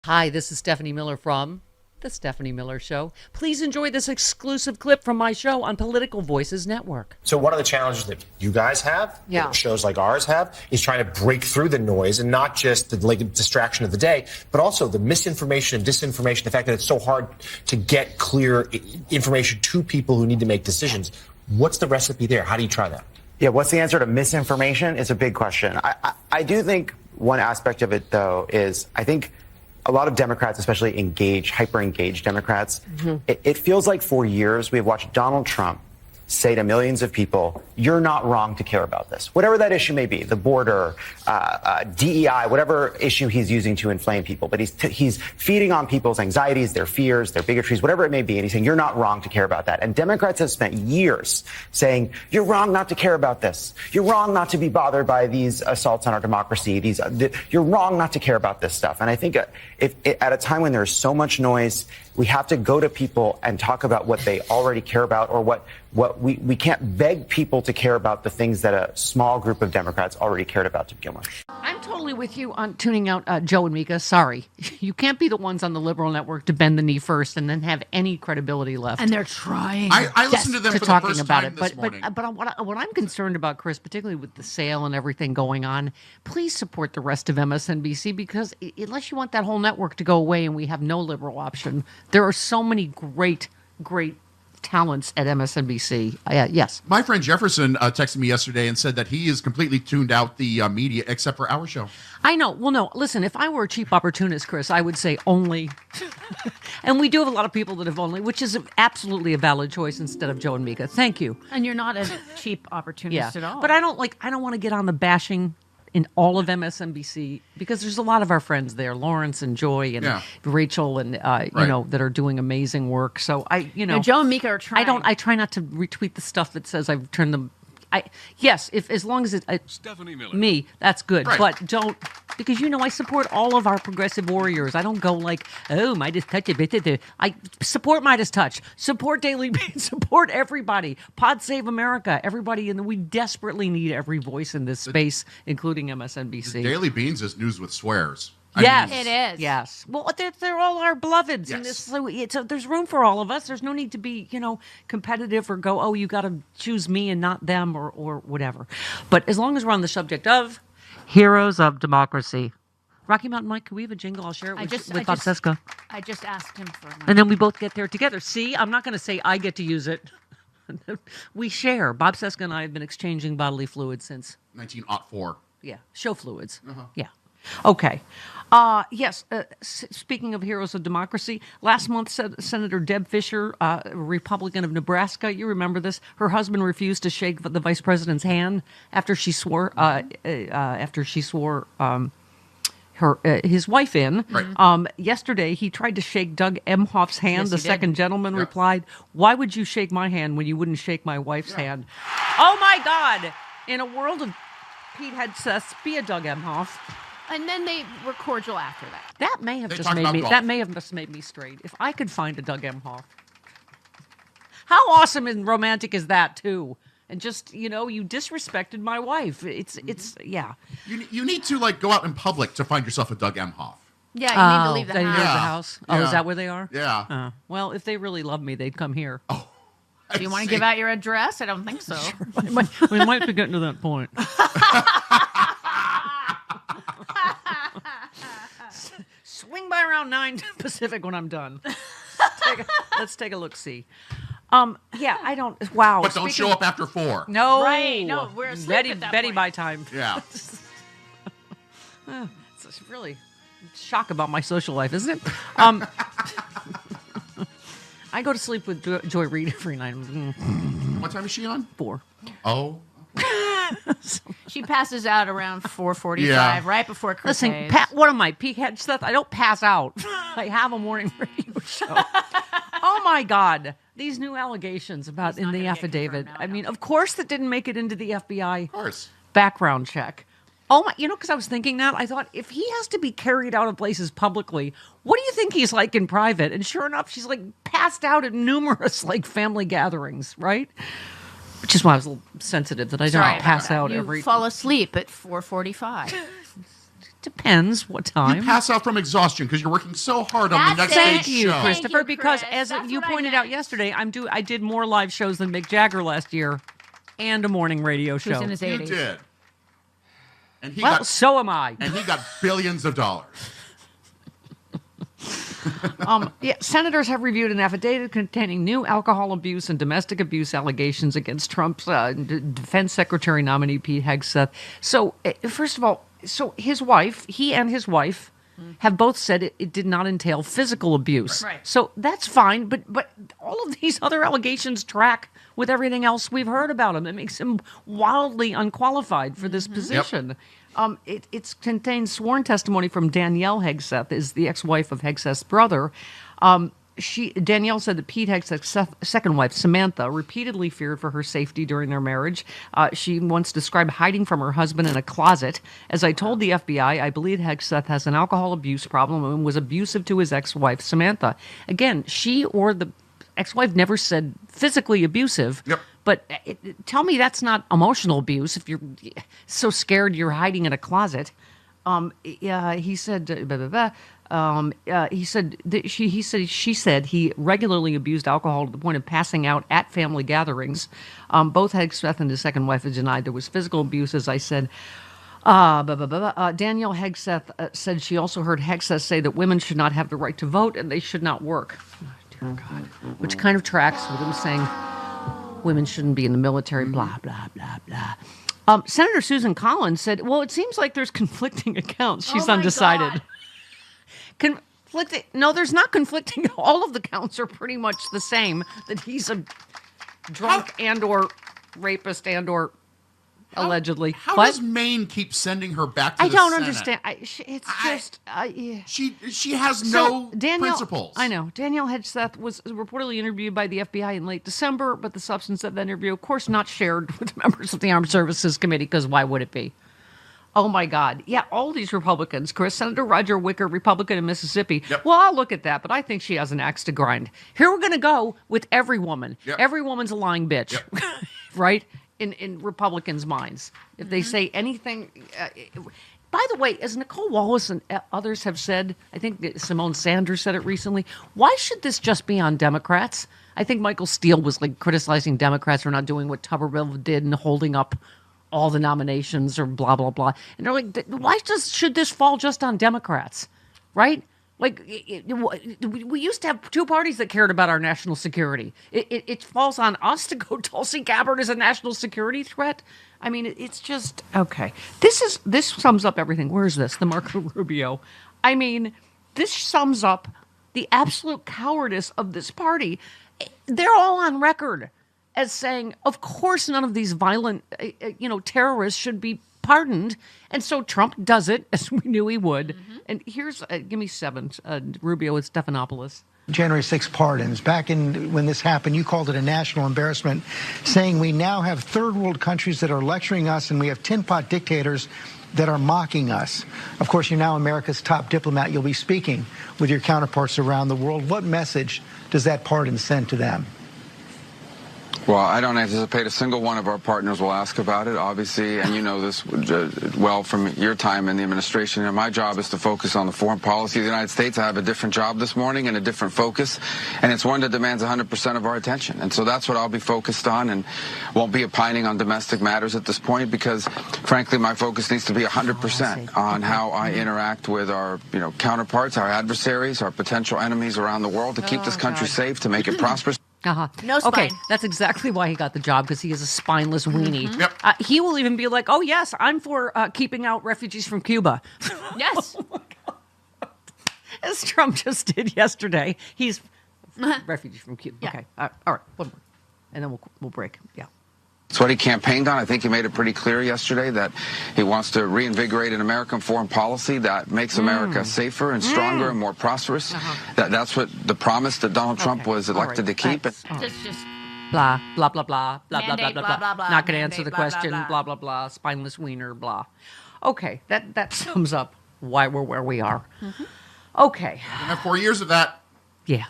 Hi, this is Stephanie Miller from The Stephanie Miller Show. Please enjoy this exclusive clip from my show on Political Voices Network. So one of the challenges that you guys have, that shows like ours have, is trying to break through the noise and not just the distraction of the day, but also the misinformation and disinformation, the fact that it's so hard to get clear information to people who need to make decisions. What's the recipe there? How do you try that? Yeah, what's the answer to misinformation is a big question. I do think one aspect of it, though, is I think a lot of Democrats, especially hyper-engaged Democrats, it feels like for years we've watched Donald Trump say to millions of people, you're not wrong to care about this. Whatever that issue may be, the border, DEI, whatever issue he's using to inflame people. But he's feeding on people's anxieties, their fears, their bigotries, whatever it may be. And he's saying, you're not wrong to care about that. And Democrats have spent years saying, you're wrong not to care about this. You're wrong not to be bothered by these assaults on our democracy. You're wrong not to care about this stuff. And I think if at a time when there's so much noise, we have to go to people and talk about what they already care about, or what we can't beg people to care about the things that a small group of Democrats already cared about to begin with. I'm totally with you on tuning out Joe and Mika. Sorry. You can't be the ones on the liberal network to bend the knee first and then have any credibility left. And they're trying. I listened to them for the first time this morning. But what I'm concerned about, Chris, particularly with the sale and everything going on, please support the rest of MSNBC, because unless you want that whole network to go away and we have no liberal option, there are so many great talents at MSNBC. Yes. My friend Jefferson texted me yesterday and said that he has completely tuned out the media except for our show. I know. Well, no, listen, if I were a cheap opportunist, Chris, I would say only. And we do have a lot of people that have only, which is absolutely a valid choice instead of Joe and Mika. Thank you. And you're not a cheap opportunist at all. But I don't want to get on the bashing in all of MSNBC, because there's a lot of our friends there, Lawrence and Joy and Rachel and you know, that are doing amazing work. So Joe and Mika are trying. I try not to retweet the stuff that says I've turned them. As long as it's Stephanie Miller. Me, that's good. Right. But don't, because I support all of our progressive warriors. I don't go like, oh, Midas Touch. I support Midas Touch. Support Daily Beans. Support everybody. Pod Save America. Everybody, and we desperately need every voice in this space, including MSNBC. The Daily Beans is news with swears. Yes, it is. Yes. Well, they're all our beloveds. Yes. And so there's room for all of us. There's no need to be, competitive or go, oh, you got to choose me and not them or whatever. But as long as we're on the subject of heroes of democracy. Rocky Mountain Mike, can we have a jingle? I'll share it with Bob Seska. I just asked him for one. And then we both get there together. See, I'm not going to say I get to use it. We share. Bob Seska and I have been exchanging bodily fluids since 1904. Yeah, show fluids. Uh-huh. Yeah. Okay. Yes. Speaking of heroes of democracy, last month, Senator Deb Fischer, Republican of Nebraska, you remember this? Her husband refused to shake the vice president's hand after she swore. His wife in. Right. Yesterday, he tried to shake Doug Emhoff's hand. Yes, the he second did. gentleman replied, "Why would you shake my hand when you wouldn't shake my wife's hand?" Oh my God! In a world of Pete Hegseth, be a Doug Emhoff. And then they were cordial after that. That may have They just talked made about me. golf. That may have just made me straight. If I could find a Doug Emhoff, how awesome and romantic is that too? And just you disrespected my wife. It's yeah. You need to go out in public to find yourself a Doug Emhoff. Yeah, you need to leave the They house. leave the Yeah. house. Oh, Yeah. is that where they are? Yeah. Well, if they really love me, they'd come here. Oh. Do you want to give out your address? I don't think so. We might be getting to that point. Swing by around 9 Pacific when I'm done. Let's take a look. See. Yeah, I don't. Wow. But don't show up after 4. No. Right, no, we're asleep at that Betty point. by time. Yeah. It's really shock about my social life, isn't it? I go to sleep with Joy Reid every night. What time is she on? 4. Oh. She passes out around 4:45, Yeah. right before Chris Listen, Hayes. what am I, peakhead stuff? I don't pass out. I have a morning radio show. Oh my God. These new allegations about in the affidavit. I mean, of course that didn't make it into the FBI Of course. background check. Oh my, because I was thinking that, I thought, if he has to be carried out of places publicly, what do you think he's like in private? And sure enough, she's passed out at numerous family gatherings, right? Which is why I was a little sensitive that I don't Sorry pass about that. out You every. fall asleep at 4:45. Depends what time. You pass out from exhaustion because you're working so hard on the next Thank day's you, show. Christopher, Thank you, because Chris. as That's you what I pointed out meant. yesterday, I did more live shows than Mick Jagger last year and a morning radio Who's show. in his You 80s. did. And he Well, got so am I. and he got billions of dollars. Senators have reviewed an affidavit containing new alcohol abuse and domestic abuse allegations against Trump's defense secretary nominee Pete Hegseth. So, first of all, he and his wife have both said it did not entail physical abuse. Right. So that's fine, but all of these other allegations track with everything else we've heard about him. It makes him wildly unqualified for this position. It contains sworn testimony from Danielle Hegseth, is the ex-wife of Hegseth's brother. Danielle said that Pete Hegseth's second wife, Samantha, repeatedly feared for her safety during their marriage. She once described hiding from her husband in a closet. As I told the FBI, I believe Hegseth has an alcohol abuse problem and was abusive to his ex-wife, Samantha. Again, she or the ex-wife never said physically abusive. Yep. But tell me that's not emotional abuse if you're so scared you're hiding in a closet. He said, she said he regularly abused alcohol to the point of passing out at family gatherings. Both Hegseth and his second wife have denied there was physical abuse, as I said. Danielle Hegseth said she also heard Hegseth say that women should not have the right to vote and they should not work. Oh, dear God. Which kind of tracks with him saying women shouldn't be in the military, blah, blah, blah, blah. Senator Susan Collins said, well, it seems like there's conflicting accounts. She's undecided. Conflicting? No, there's not conflicting. All of the counts are pretty much the same, that he's a drunk and or rapist and or allegedly. How What? does Maine keep sending her back to I the don't Senate? understand. Yeah. She has no principles. I know. Danielle Hegseth was reportedly interviewed by the FBI in late December, but the substance of that interview, of course, not shared with members of the Armed Services Committee, because why would it be? Oh, my God. Yeah, all these Republicans, Chris, Senator Roger Wicker, Republican in Mississippi. Yep. Well, I'll look at that, but I think she has an axe to grind. Here we're going to go with every woman. Yep. Every woman's a lying bitch, Yep. right? In Republicans' minds. If they say anything... by the way, as Nicole Wallace and others have said, I think Simone Sanders said it recently, why should this just be on Democrats? I think Michael Steele was like criticizing Democrats for not doing what Tuberville did and holding up all the nominations or blah, blah, blah. And they're like, why should this fall just on Democrats? Right? Like, we used to have two parties that cared about our national security. It falls on us to go Tulsi Gabbard as a national security threat. I mean, it's just, okay. This sums up everything. Where is this? The Marco Rubio. I mean, this sums up the absolute cowardice of this party. They're all on record as saying, of course, none of these violent, terrorists should be pardoned. And so Trump does it, as we knew he would. Mm-hmm. And here's, give me 7, Rubio with Stephanopoulos. January 6 pardons. Back when this happened, you called it a national embarrassment, saying we now have third world countries that are lecturing us and we have tin pot dictators that are mocking us. Of course, you're now America's top diplomat. You'll be speaking with your counterparts around the world. What message does that pardon send to them? Well, I don't anticipate a single one of our partners will ask about it, obviously, and you know this well from your time in the administration. And my job is to focus on the foreign policy of the United States. I have a different job this morning and a different focus, and it's one that demands 100% of our attention. And so that's what I'll be focused on, and won't be opining on domestic matters at this point because, frankly, my focus needs to be 100% on how I interact with our, counterparts, our adversaries, our potential enemies around the world to keep this country safe, to make it prosperous. Uh-huh. No spine. Okay, that's exactly why he got the job, because he is a spineless weenie. Mm-hmm. Yep. He will even be like, oh, yes, I'm for keeping out refugees from Cuba. Yes. Oh, my God. As Trump just did yesterday. He's refugees from Cuba. Yeah. Okay, all right, one more. And then we'll break. Yeah. It's what he campaigned on. I think he made it pretty clear yesterday that he wants to reinvigorate an American foreign policy that makes America safer and stronger and more prosperous. That's what the promise that Donald Trump was elected to keep. Just Blah, blah, blah, blah, blah, Mandate, blah, blah, blah, blah. Not going to answer Mandate, the blah, question, blah, blah, blah. blah, blah, spineless wiener, blah. Okay, that sums up why we're where we are. Okay. We're gonna have 4 years of that. Yeah.